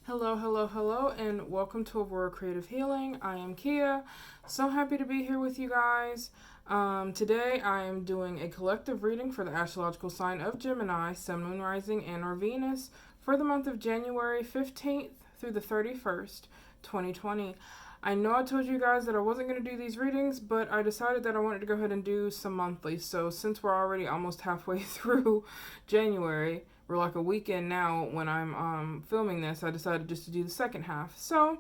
Hello, hello, hello, and welcome to Aurora Creative Healing. I am Kia. So happy to be here with you guys. Today I am doing a collective reading for the astrological sign of Gemini, Sun, Moon, Rising, and or Venus for the month of January 15th through the 31st, 2020. I know I told you guys that I wasn't going to do these readings, but I decided that I wanted to go ahead and do some monthly. So since we're already almost halfway through January, we're like a weekend now when I'm filming this, I decided just to do the second half. So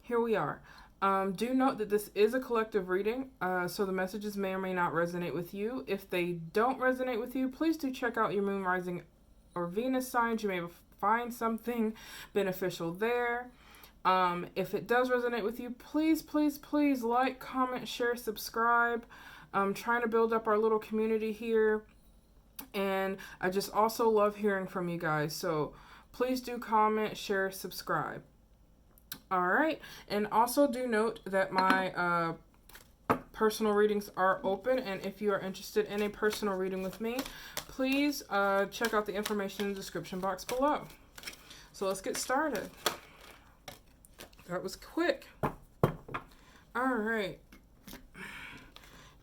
here we are. Do note that this is a collective reading, so the messages may or may not resonate with you. If they don't resonate with you, please do check out your Moon, Rising, or Venus signs. You may find something beneficial there. If it does resonate with you, please, please, please like, comment, share, subscribe. I'm trying to build up our little community here. And I just also love hearing from you guys. So please do comment, share, subscribe. All right. And also do note that my personal readings are open. And if you are interested in a personal reading with me, please check out the information in the description box below. So let's get started. That was quick. All right.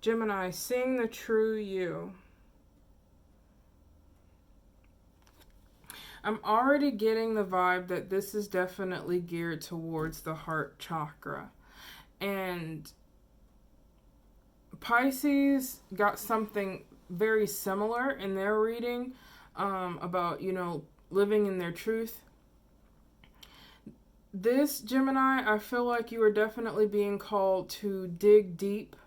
Gemini, sing the true you. I'm already getting the vibe that this is definitely geared towards the heart chakra. And Pisces got something very similar in their reading about, living in their truth. This Gemini, I feel like you are definitely being called to dig deep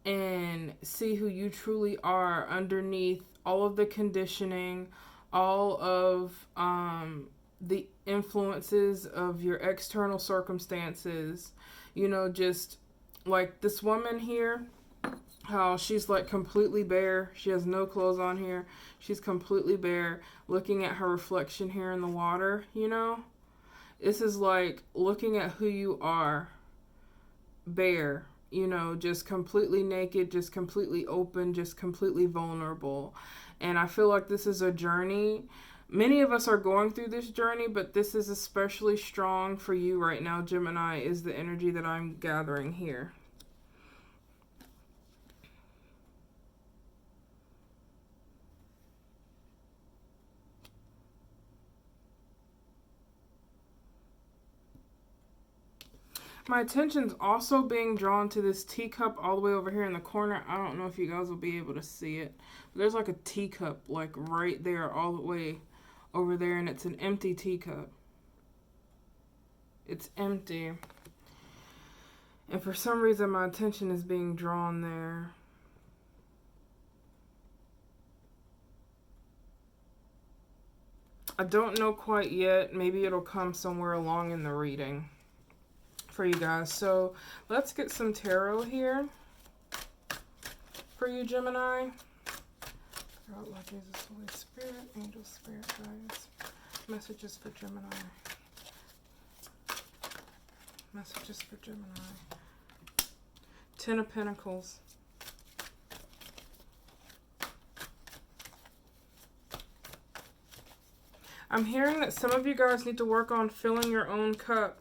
and see who you truly are underneath all of the conditioning, all of the influences of your external circumstances. Just like this woman here, how she's like completely bare. She has no clothes on here. She's completely bare, looking at her reflection here in the water, This is like looking at who you are, bare, just completely naked, just completely open, just completely vulnerable. And I feel like this is a journey. Many of us are going through this journey, but this is especially strong for you right now, Gemini, is the energy that I'm gathering here. My attention's also being drawn to this teacup all the way over here in the corner. I don't know if you guys will be able to see it. But there's like a teacup like right there all the way over there, and it's an empty teacup. It's empty. And for some reason my attention is being drawn there. I don't know quite yet. Maybe it'll come somewhere along in the reading for you guys. So let's get some tarot here for you, Gemini. God, Lord Jesus, Holy Spirit, Angel Spirit, guys. Messages for Gemini. Messages for Gemini. Ten of Pentacles. I'm hearing that some of you guys need to work on filling your own cup.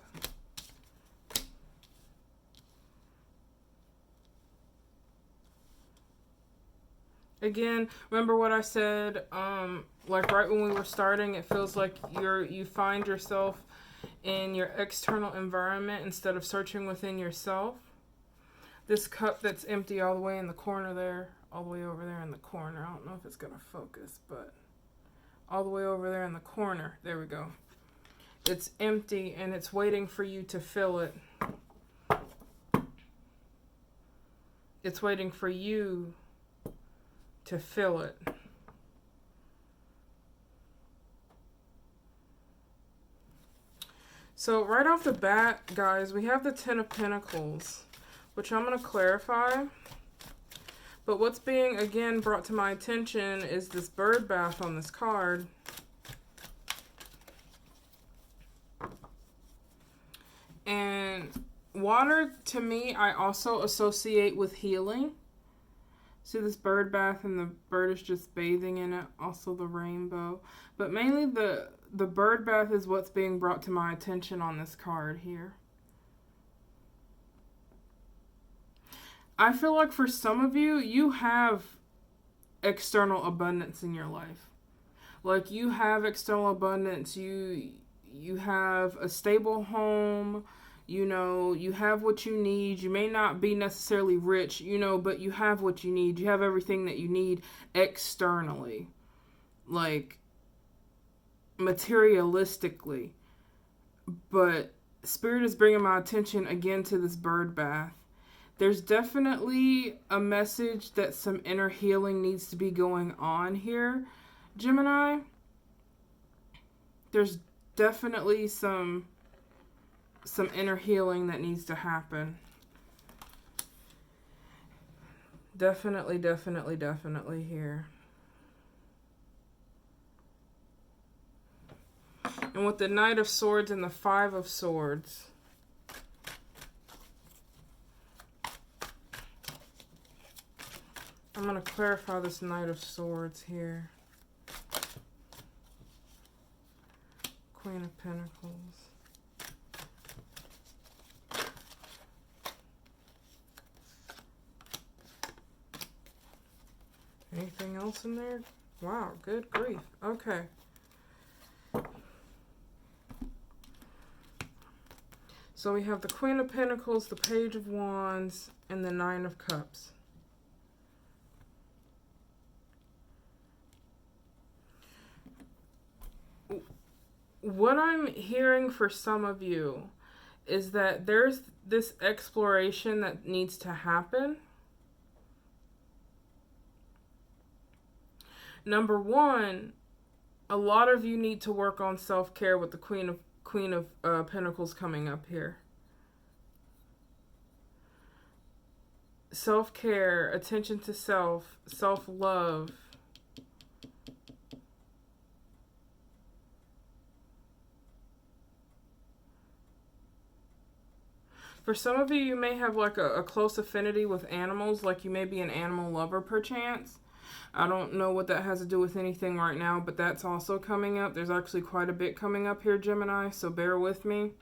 Again, remember what I said, like right when we were starting, it feels like you find yourself in your external environment instead of searching within yourself. This cup that's empty all the way in the corner there, all the way over there in the corner. I don't know if it's going to focus, but all the way over there in the corner. There we go. It's empty and it's waiting for you to fill it. It's waiting for you to fill it. So right off the bat, guys, we have the Ten of Pentacles, which I'm going to clarify. But what's being, again, brought to my attention is this bird bath on this card. And water, to me, I also associate with healing. See this bird bath and the bird is just bathing in it. Also the rainbow. But mainly the the bird bath is what's being brought to my attention on this card here. I feel like for some of you, you have external abundance in your life. Like, you have external abundance. You have a stable home. You know, you have what you need. You may not be necessarily rich, you know, but you have what you need. You have everything that you need externally. Like, materialistically. But Spirit is bringing my attention again to this bird bath. There's definitely a message that some inner healing needs to be going on here, Gemini. There's definitely some inner healing that needs to happen. Definitely here. And with the Knight of Swords and the Five of Swords, I'm going to clarify this Knight of Swords here. Queen of Pentacles. Anything else in there? Wow, good grief. Okay. So we have the Queen of Pentacles, the Page of Wands, and the Nine of Cups. What I'm hearing for some of you is that there's this exploration that needs to happen. Number one, a lot of you need to work on self-care with the Queen of Pentacles coming up here. Self-care, attention to self, self-love. For some of you, you may have like a close affinity with animals, like you may be an animal lover perchance. I don't know what that has to do with anything right now, but that's also coming up. There's actually quite a bit coming up here, Gemini, so bear with me.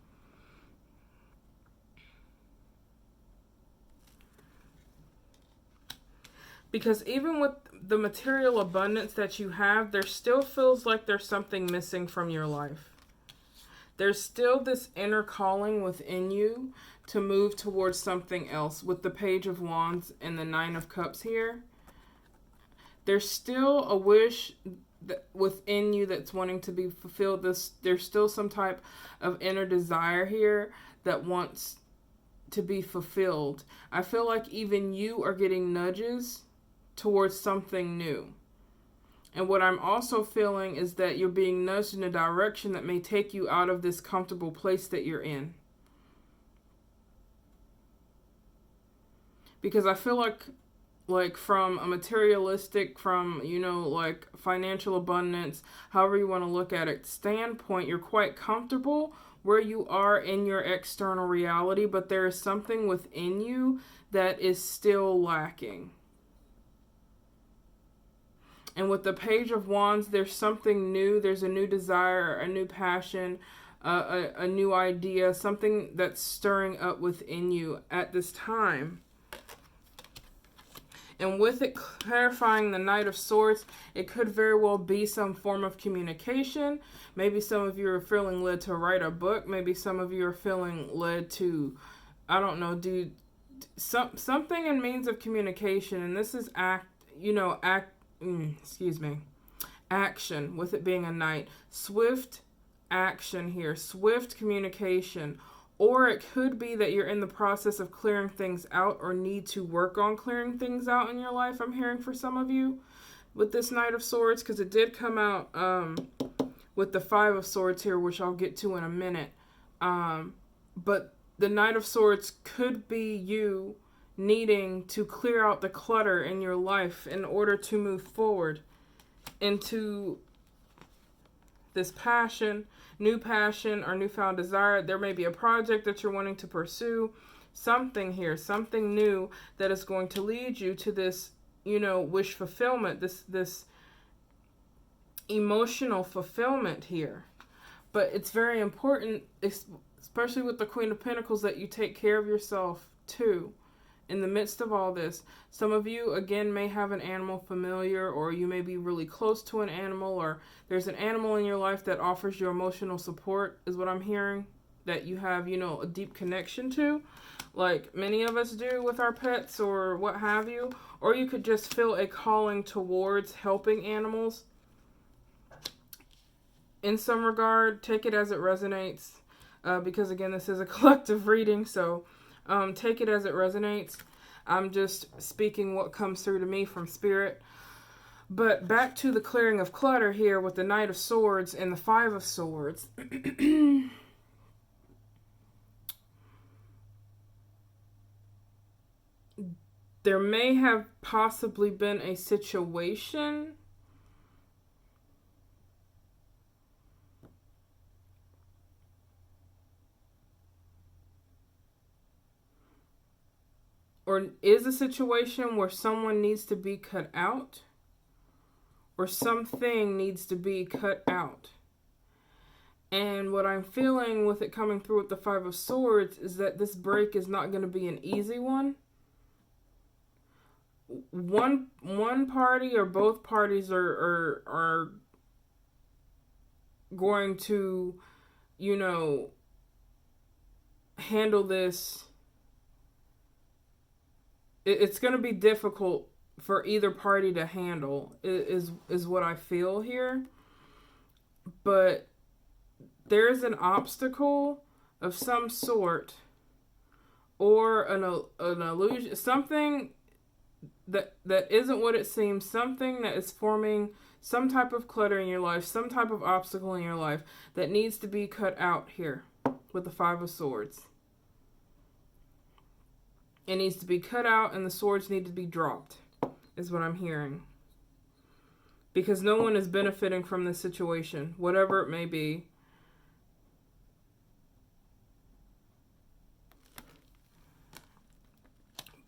Because even with the material abundance that you have, there still feels like there's something missing from your life. There's still this inner calling within you to move towards something else with the Page of Wands and the Nine of Cups here. There's still a wish that within you that's wanting to be fulfilled. There's still some type of inner desire here that wants to be fulfilled. I feel like even you are getting nudges towards something new. And what I'm also feeling is that you're being nudged in a direction that may take you out of this comfortable place that you're in. Because I feel like from a materialistic, from, you know, like financial abundance, however you want to look at it, standpoint, you're quite comfortable where you are in your external reality, but there is something within you that is still lacking. And with the Page of Wands, there's something new. There's a new desire, a new passion, a new idea, something that's stirring up within you at this time. And with it clarifying the Knight of Swords, it could very well be some form of communication. Maybe some of you are feeling led to write a book. Maybe some of you are feeling led to, I don't know, do something in means of communication. And this is action, with it being a knight. Swift action here, swift communication. Or it could be that you're in the process of clearing things out or need to work on clearing things out in your life, I'm hearing for some of you with this Knight of Swords, because it did come out with the Five of Swords here, which I'll get to in a minute. But the Knight of Swords could be you needing to clear out the clutter in your life in order to move forward into this passion, new passion or newfound desire. There may be a project that you're wanting to pursue, something here, something new that is going to lead you to this, you know, wish fulfillment, this emotional fulfillment here. But it's very important, especially with the Queen of Pentacles, that you take care of yourself too in the midst of all this. Some of you, again, may have an animal familiar, or you may be really close to an animal, or there's an animal in your life that offers you emotional support, is what I'm hearing, that you have, you know, a deep connection to, like many of us do with our pets or what have you. Or you could just feel a calling towards helping animals in some regard. Take it as it resonates, because again, this is a collective reading, so take it as it resonates. I'm just speaking what comes through to me from Spirit. But back to the clearing of clutter here with the Knight of Swords and the Five of Swords. There may have possibly been a situation or is a situation where someone needs to be cut out, or something needs to be cut out. And what I'm feeling with it coming through with the Five of Swords is that this break is not going to be an easy one. One party or both parties are going to, you know, handle this. It's going to be difficult for either party to handle, is what I feel here. But there is an obstacle of some sort, or an illusion, something that isn't what it seems, something that is forming some type of clutter in your life, some type of obstacle in your life that needs to be cut out here with the Five of Swords. It needs to be cut out, and the swords need to be dropped, is what I'm hearing. Because no one is benefiting from this situation, whatever it may be.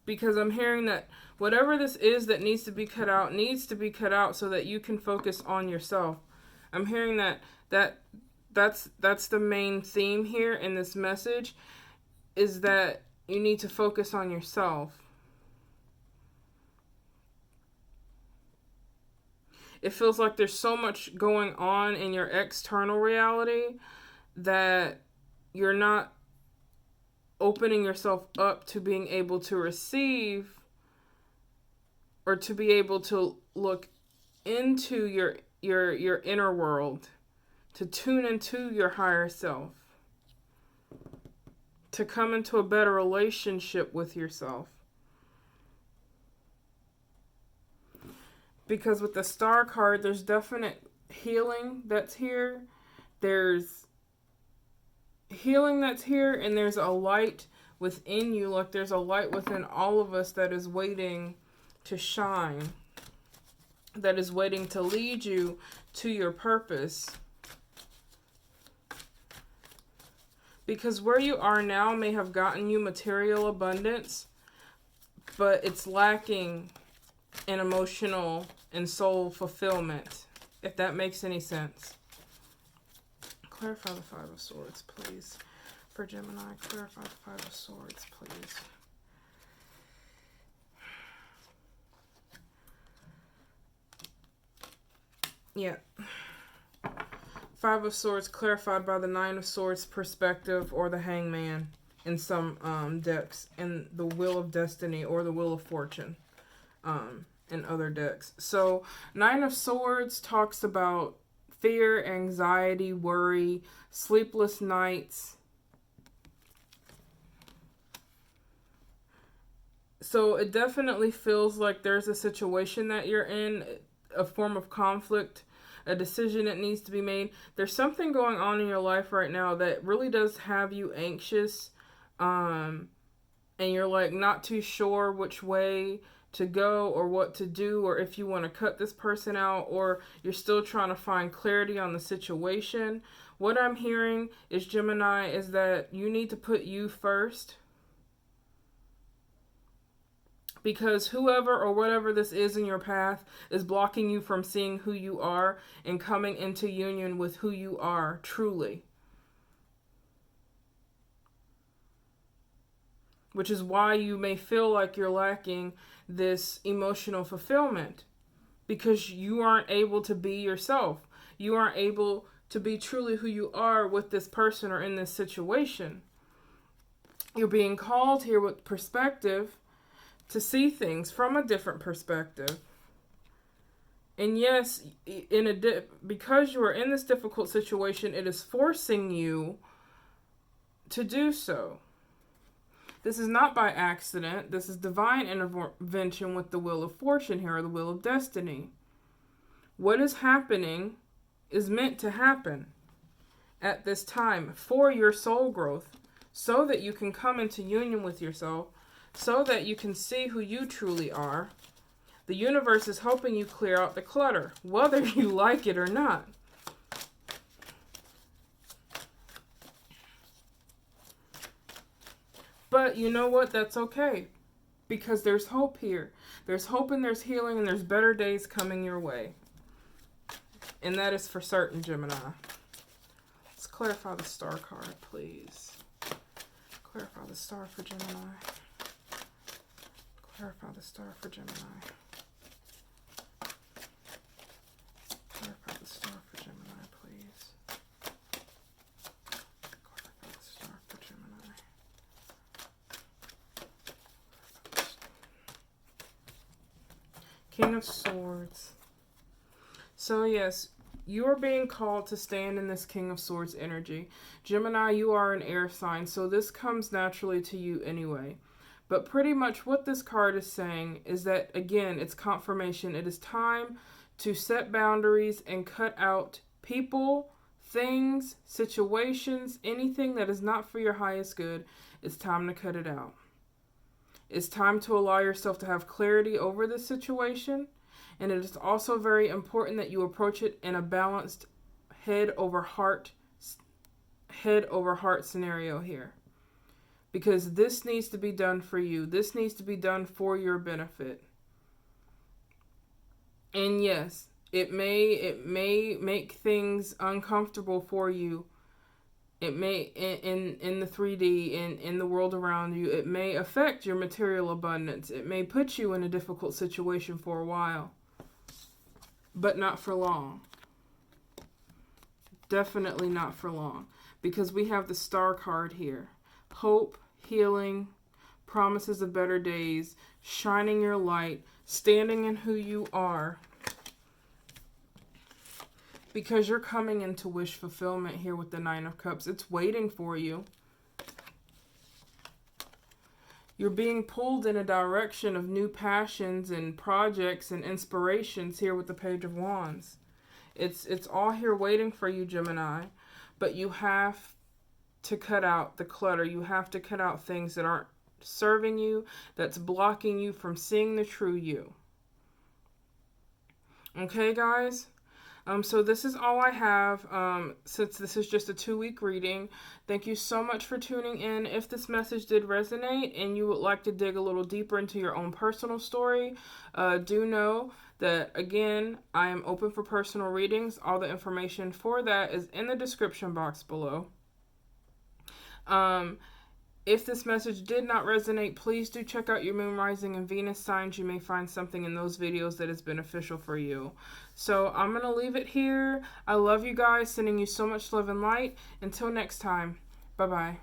Because I'm hearing that whatever this is that needs to be cut out so that you can focus on yourself. I'm hearing that's the main theme here in this message, is that you need to focus on yourself. It feels like there's so much going on in your external reality that you're not opening yourself up to being able to receive, or to be able to look into your inner world, to tune into your higher self, to come into a better relationship with yourself. Because with the Star card, there's definite healing that's here. There's healing that's here, and there's a light within you. Like there's a light within all of us that is waiting to shine, that is waiting to lead you to your purpose. Because where you are now may have gotten you material abundance, but it's lacking in emotional and soul fulfillment, if that makes any sense. Clarify the Five of Swords, please. For Gemini, clarify the Five of Swords, please. Yeah. Five of Swords clarified by the Nine of Swords perspective, or the Hangman in some decks, and the Wheel of Destiny or the Wheel of Fortune in other decks. So Nine of Swords talks about fear, anxiety, worry, sleepless nights. So it definitely feels like there's a situation that you're in, a form of conflict, a decision that needs to be made. There's something going on in your life right now that really does have you anxious, and you're like not too sure which way to go or what to do, or if you want to cut this person out, or you're still trying to find clarity on the situation. What I'm hearing is, Gemini, is that you need to put you first. Because whoever or whatever this is in your path is blocking you from seeing who you are and coming into union with who you are truly. Which is why you may feel like you're lacking this emotional fulfillment. Because you aren't able to be yourself. You aren't able to be truly who you are with this person or in this situation. You're being called here with perspective to see things from a different perspective. And yes, because you are in this difficult situation, it is forcing you to do so. This is not by accident. This is divine intervention with the wheel of fortune here, or the wheel of destiny. What is happening is meant to happen at this time for your soul growth, so that you can come into union with yourself, so that you can see who you truly are. The universe is helping you clear out the clutter, whether you like it or not. But you know what? That's okay. Because there's hope here. There's hope and there's healing and there's better days coming your way. And that is for certain, Gemini. Let's clarify the star card, please. Clarify the star for Gemini. Clarify the star for Gemini. Clarify the star for Gemini, please. Clarify the star for Gemini. King of Swords. So yes, you are being called to stand in this King of Swords energy. Gemini, you are an air sign, so this comes naturally to you anyway. But pretty much what this card is saying is that, again, it's confirmation. It is time to set boundaries and cut out people, things, situations, anything that is not for your highest good. It's time to cut it out. It's time to allow yourself to have clarity over the situation. And it is also very important that you approach it in a balanced head over heart scenario here. Because this needs to be done for you. This needs to be done for your benefit. And yes, it may make things uncomfortable for you. It may, in the 3D, in the world around you, it may affect your material abundance. It may put you in a difficult situation for a while. But not for long. Definitely not for long. Because we have the star card here. Hope, healing, promises of better days, shining your light, standing in who you are. Because you're coming into wish fulfillment here with the Nine of Cups. It's waiting for you. You're being pulled in a direction of new passions and projects and inspirations here with the Page of Wands. It's all here waiting for you, Gemini. But you have to cut out the clutter. You have to cut out things that aren't serving you, that's blocking you from seeing the true you. Okay, guys? So this is all I have, since this is just a 2-week reading. Thank you so much for tuning in. If this message did resonate and you would like to dig a little deeper into your own personal story, do know that, again, I am open for personal readings. All the information for that is in the description box below. If this message did not resonate, please do check out your Moon, Rising, and Venus signs. You may find something in those videos that is beneficial for you. So I'm going to leave it here. I love you guys. Sending you so much love and light. Until next time. Bye-bye.